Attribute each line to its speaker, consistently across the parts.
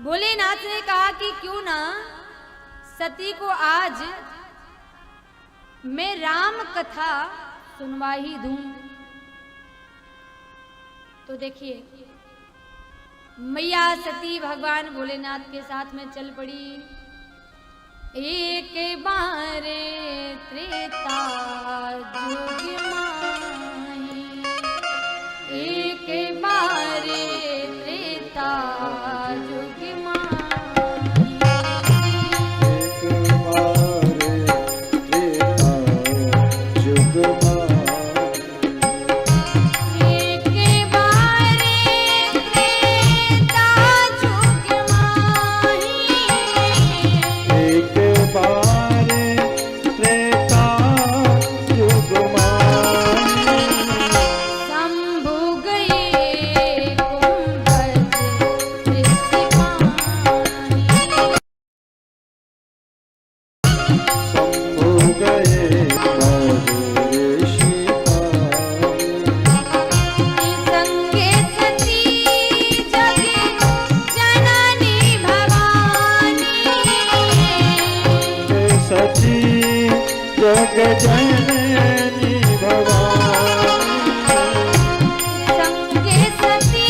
Speaker 1: भोलेनाथ ने कहा कि क्यों ना सती को आज मैं राम कथा सुनवा ही दूं। तो देखिए मैया सती भगवान भोलेनाथ के साथ में चल पड़ी। एक बारे त्रेता जुग माही, एक बारे त्रेता जुग माही,
Speaker 2: एक बारे त्रेता जुग जग जननी भवानी,
Speaker 1: संगे सती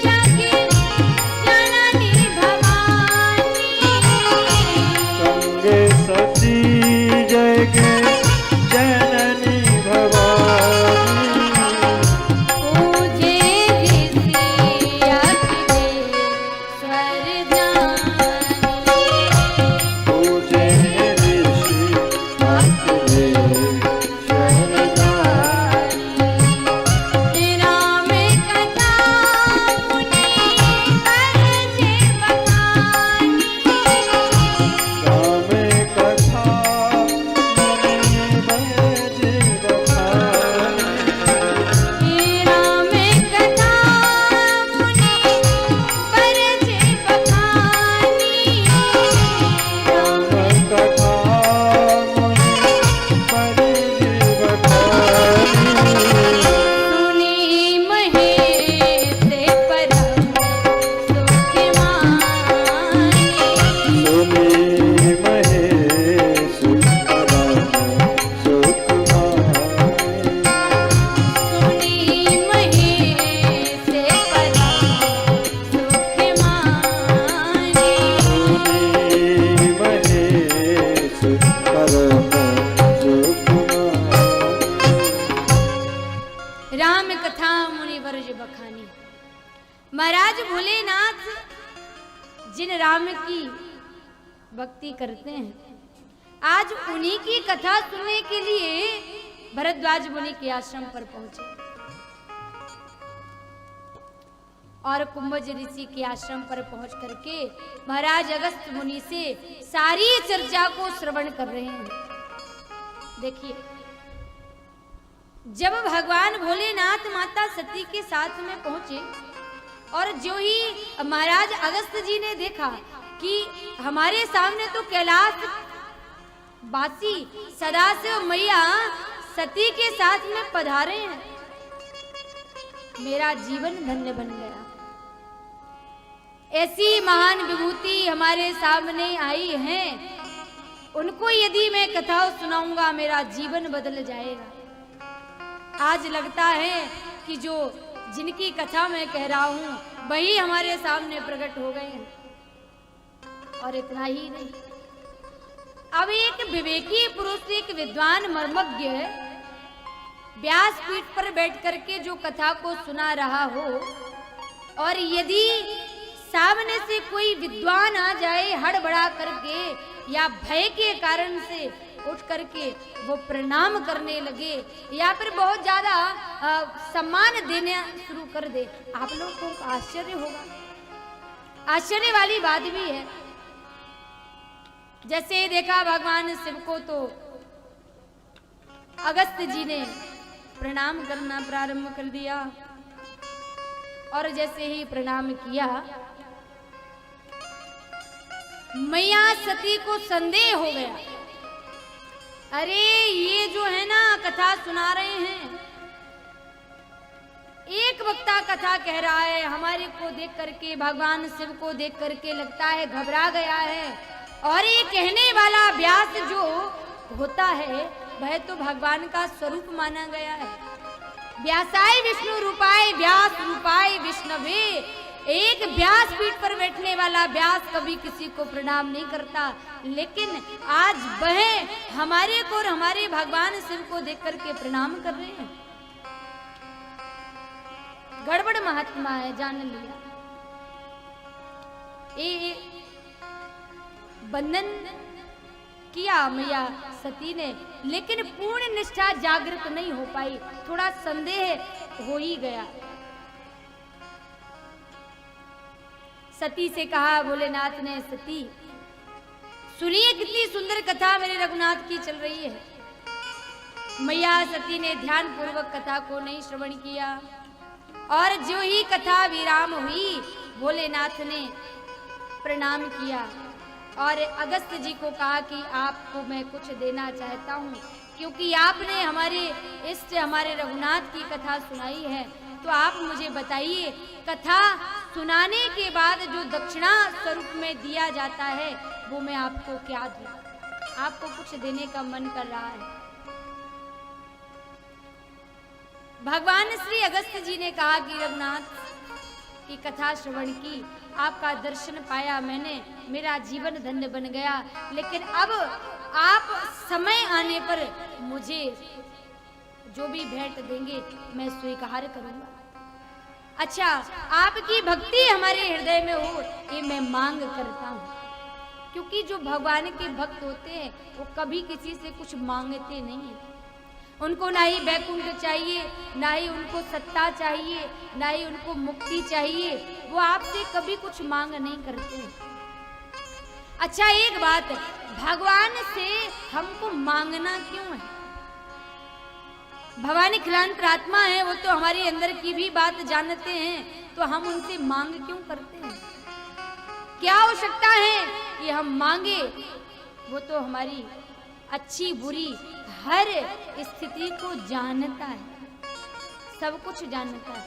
Speaker 1: जग जननी भवानी,
Speaker 2: संगे सती जग जननी भवानी,
Speaker 1: पूजे ऋषि अखिलेश्वर जानी,
Speaker 2: पूजे ऋषि अखिलेश्वर
Speaker 1: जानी, राम कथा मुनि बरजे बखानी,
Speaker 2: राम कथा मुनि बरजे बखानी,
Speaker 1: राम कथा मुनि बरजे बखानी,
Speaker 2: राम कथा मुनि बरजे बखानी,
Speaker 1: सुनी महेश परम सुख मानी,
Speaker 2: सुनी महेश परम सुख मानी,
Speaker 1: सुनी महेश परम सुख मानी,
Speaker 2: सुनी महेश परम सुख मानी।
Speaker 1: राम कथा मुनि बरज बखानी। महाराज भोलेनाथ जिन राम की भक्ति करते हैं, आज उन्हीं की कथा सुनने के लिए भरद्वाज मुनि के आश्रम पर पहुंचे और कुंभज ऋषि के आश्रम पर पहुंच करके महाराज अगस्त मुनि से सारी चर्चा को श्रवण कर रहे हैं। देखिए जब भगवान भोलेनाथ माता सती के साथ में पहुंचे और जो ही महाराज अगस्त जी ने देखा कि हमारे सामने तो कैलाश वासी सदाशिव मैया सती के साथ में पधारे हैं, मेरा जीवन धन्य बन गया। ऐसी महान विभूति हमारे सामने आई हैं, उनको यदि मैं कथा सुनाऊंगा मेरा जीवन बदल जाएगा। आज लगता है कि जो जिनकी कथा मैं कह रहा हूं वही हमारे सामने प्रकट हो गए हैं। और इतना ही नहीं, अब एक विवेकी पुरुष, एक विद्वान मर्मज्ञ व्यासपीठ पर बैठ करके जो कथा को सुना रहा हो और यदि सामने से कोई विद्वान आ जाए हड़बड़ा करके या भय के कारण से उठ करके वो प्रणाम करने लगे या फिर बहुत ज्यादा सम्मान देने शुरू कर दे, आप लोगों को आश्चर्य होगा। आश्चर्य वाली बात भी है। जैसे देखा भगवान शिव को तो अगस्त जी ने प्रणाम करना प्रारंभ कर दिया और जैसे ही प्रणाम किया मैया सती को संदेह हो गया, अरे ये जो है ना कथा सुना रहे हैं, एक एक वक्ता कथा कह रहा है, हमारे को देख करके, भगवान शिव को देख करके लगता है घबरा गया है। और ये कहने वाला व्यास जो होता है वह तो भगवान का स्वरूप माना गया है। व्यासाय विष्णु रूपाय व्यास रूपाय विष्णवे। एक व्यास पीठ पर बैठने वाला व्यास कभी किसी को प्रणाम नहीं करता, लेकिन आज वह हमारे को और हमारे भगवान शिव को देख करके प्रणाम कर रहे हैं। गड़बड़ महात्मा है, जान लिया। ये बंधन किया मैया सती ने, लेकिन पूर्ण निष्ठा जागृत नहीं हो पाई, थोड़ा संदेह हो ही गया। सती से कहा भोलेनाथ ने, सती सुनिए कितनी सुंदर कथा मेरे रघुनाथ की चल रही है। मैया सती ने ध्यान पूर्वक कथा को नहीं श्रवण किया और जो ही कथा विराम हुई भोलेनाथ ने प्रणाम किया और अगस्त जी को कहा कि आपको मैं कुछ देना चाहता हूँ, क्योंकि आपने हमारे इष्ट हमारे रघुनाथ की कथा सुनाई है, तो आप मुझे बताइए कथा सुनाने के बाद जो दक्षिणा स्वरूप में दिया जाता है वो मैं आपको क्या दूं? आपको कुछ देने का मन कर रहा है। भगवान श्री अगस्त जी ने कहा कि रघुनाथ की कथा श्रवण की, आपका दर्शन पाया मैंने, मेरा जीवन धन्य बन गया, लेकिन अब आप समय आने पर मुझे जो भी भेंट देंगे मैं स्वीकार करूंगा। अच्छा, आपकी भक्ति हमारे हृदय में हो ये मैं मांग करता हूँ, क्योंकि जो भगवान के भक्त होते हैं वो कभी किसी से कुछ मांगते नहीं हैं। उनको ना ही वैकुंठ चाहिए, ना ही उनको सत्ता चाहिए, ना ही उनको मुक्ति चाहिए, वो आपसे कभी कुछ मांग नहीं करते। अच्छा एक बात, भगवान से हमको मांगना क्यों है? भगवान खिलान आत्मा है, वो तो हमारे अंदर की भी बात जानते हैं, तो हम उनसे मांग क्यों करते हैं? क्या आवश्यकता है कि हम मांगे? वो तो हमारी अच्छी बुरी हर स्थिति को जानता है, सब कुछ जानता है,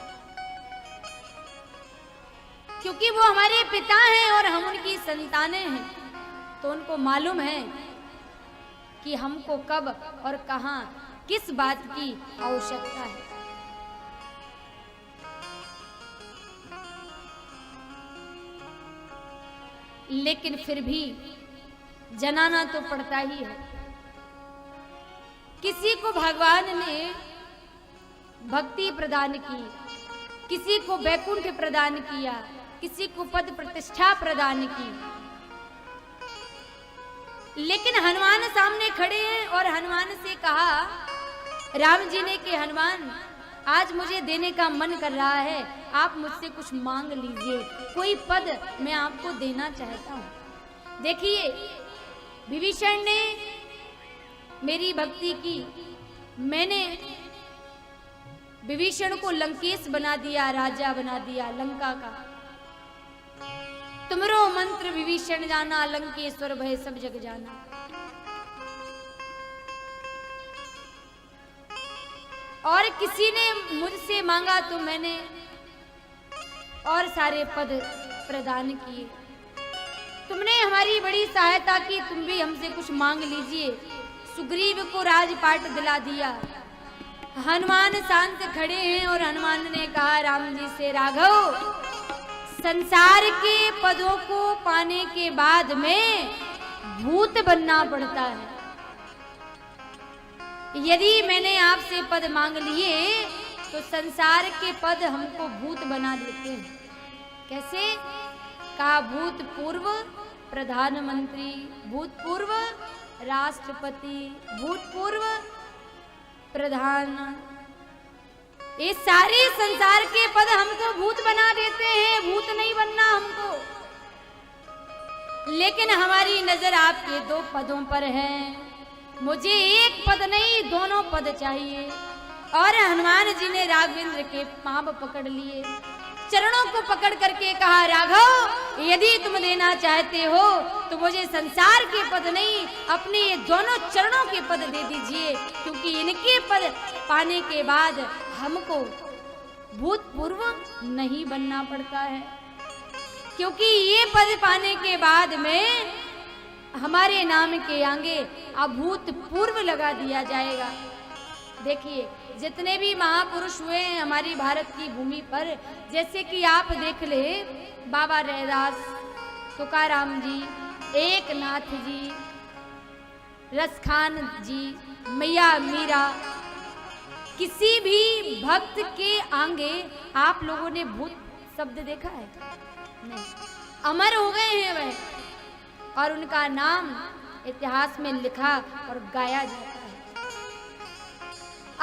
Speaker 1: क्योंकि वो हमारे पिता हैं और हम उनकी संतानें हैं, तो उनको मालूम है कि हमको कब और कहां किस बात की आवश्यकता है। लेकिन फिर भी जनाना तो पड़ता ही है। किसी को भगवान ने भक्ति प्रदान की, किसी को वैकुंठ प्रदान किया, किसी को पद प्रतिष्ठा प्रदान की, लेकिन हनुमान सामने खड़े हैं और हनुमान से कहा राम जी ने कि हनुमान आज मुझे देने का मन कर रहा है, आप मुझसे कुछ मांग लीजिए, कोई पद मैं आपको देना चाहता हूं। देखिए विभीषण ने मेरी भक्ति की, मैंने विभीषण को लंकेश बना दिया, राजा बना दिया लंका का। तुमरो मंत्र विभीषण जाना, लंकेश्वर भय सब जग जाना। और किसी ने मुझसे मांगा तो मैंने और सारे पद प्रदान किए। तुमने हमारी बड़ी सहायता की, तुम भी हमसे कुछ मांग लीजिए। सुग्रीव को राजपाट दिला दिया। हनुमान शांत खड़े हैं और हनुमान ने कहा राम जी से, राघव संसार के पदों को पाने के बाद में भूत बनना पड़ता है। यदि मैंने आपसे पद मांग लिए तो संसार के पद हमको भूत बना देते हैं। कैसे? कहा भूतपूर्व प्रधानमंत्री, भूतपूर्व राष्ट्रपति, भूतपूर्व प्रधान, ये सारे संसार के पद हमको भूत बना देते हैं। भूत नहीं बनना हमको, लेकिन हमारी नजर आपके दो पदों पर है। मुझे एक पद नहीं, दोनों पद चाहिए। और हनुमान जी ने राघवेंद्र के पांव पकड़ लिए, चरणों को पकड़ करके कहा राघव यदि तुम देना चाहते हो तो मुझे संसार के पद नहीं, अपने ये दोनों चरणों के पद दे दीजिए, क्योंकि इनके पद पाने के बाद हमको भूतपूर्व नहीं बनना पड़ता है, क्योंकि ये पद पाने के बाद में हमारे नाम के आगे अभूतपूर्व लगा दिया जाएगा। देखिए, जितने भी महापुरुष हुए हैं हमारी भारत की भूमि पर, जैसे कि आप देख ले, बाबा रैदास, तुकाराम जी, एकनाथ जी, रसखान जी, मैया मीरा, किसी भी भक्त के आगे आप लोगों ने भूत शब्द देखा है? नहीं। अमर हो गए हैं वह, और उनका नाम इतिहास में लिखा और गाया जाता है।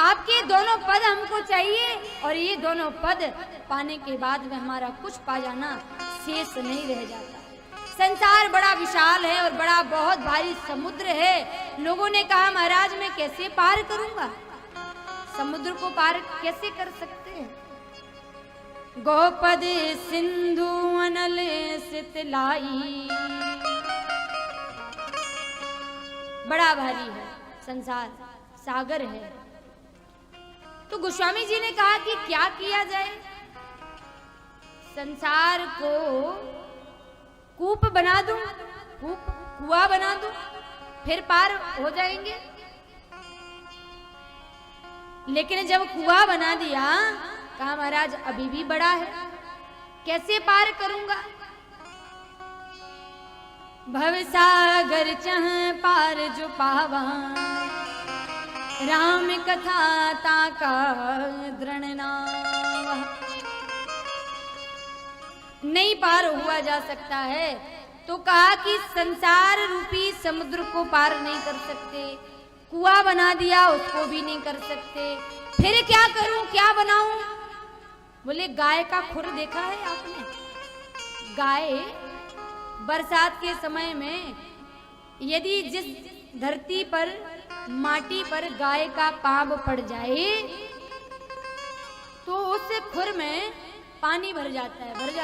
Speaker 1: आपके दोनों पद हमको चाहिए, और ये दोनों पद पाने के बाद में हमारा कुछ पा जाना शेष नहीं रह जाता। संसार बड़ा विशाल है और बड़ा बहुत भारी समुद्र है। लोगों ने कहा महाराज मैं कैसे पार करूंगा? समुद्र को पार कैसे कर सकते हैं? गोपद सिंधु अनल सितलाई, बड़ा भारी है संसार, सागर है। तो गोस्वामी जी ने कहा कि क्या किया जाए? संसार को कूप बना दूं, कुआं बना दूं, फिर पार हो जाएंगे। लेकिन जब कुआं बना दिया, कहा महाराज अभी भी बड़ा है, कैसे पार करूंगा? भवसागर चह पार जो पावा, राम कथा ताका दृढ़नावा। नहीं पार हुआ जा सकता है। तो कहा कि संसार रूपी समुद्र को पार नहीं कर सकते, कुआं बना दिया उसको भी नहीं कर सकते, फिर क्या करूं, क्या बनाऊं? बोले गाय का खुर देखा है आपने? गाय बरसात के समय में यदि जिस धरती पर, माटी पर गाय का पांव पड़ जाए तो उस खुर में पानी भर जाता है ना।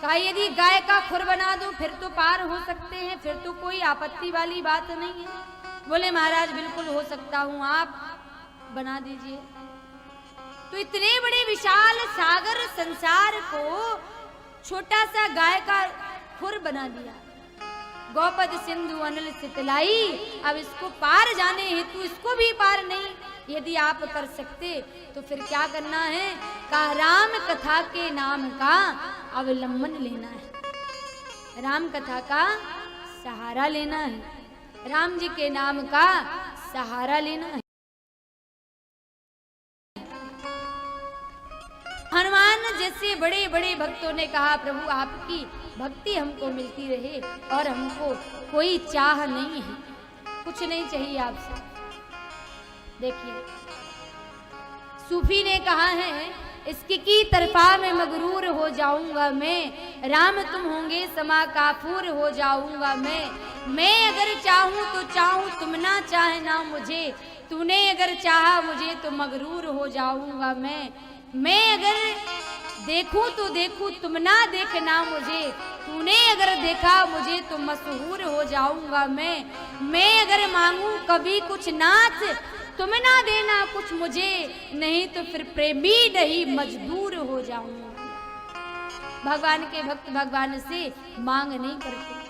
Speaker 1: कहा यदि गाय का खुर बना दूं फिर तो पार हो सकते हैं, फिर तो कोई आपत्ति वाली बात नहीं है। बोले महाराज बिल्कुल हो सकता हूं, आप बना दीजिए। तो इतने बड़े विशाल सागर संसार को छोटा सा गाय का खुर बना दिया। गोपद सिंधु अनल सितलाई, अब इसको पार जाने हेतु इसको भी पार नहीं यदि आप कर सकते तो फिर क्या करना है? कहा राम कथा के नाम का अवलंबन लेना है, राम कथा का सहारा लेना है, राम जी के नाम का सहारा लेना है। हनुमान जैसे बड़े बड़े भक्तों ने कहा प्रभु आपकी भक्ति हमको मिलती रहे और हमको कोई चाह नहीं है, कुछ नहीं चाहिए आपसे। देखिए सूफी ने कहा है, इसकी की तरफा में मगरूर हो जाऊंगा मैं, राम तुम होंगे समा काफूर हो जाऊंगा मैं अगर चाहूं तो चाहूं तुम ना चाहना मुझे, तूने अगर चाहा मुझे तो मगरूर हो जाऊंगा मैं अगर देखूं तो देखूं तुम ना देखना मुझे, तूने अगर देखा मुझे तो मशहूर हो जाऊंगा मैं अगर मांगूं कभी कुछ नाथ तुम ना देना कुछ मुझे, नहीं तो फिर प्रेमी नहीं मजदूर हो जाऊंगा। भगवान के भक्त भगवान से मांग नहीं करते,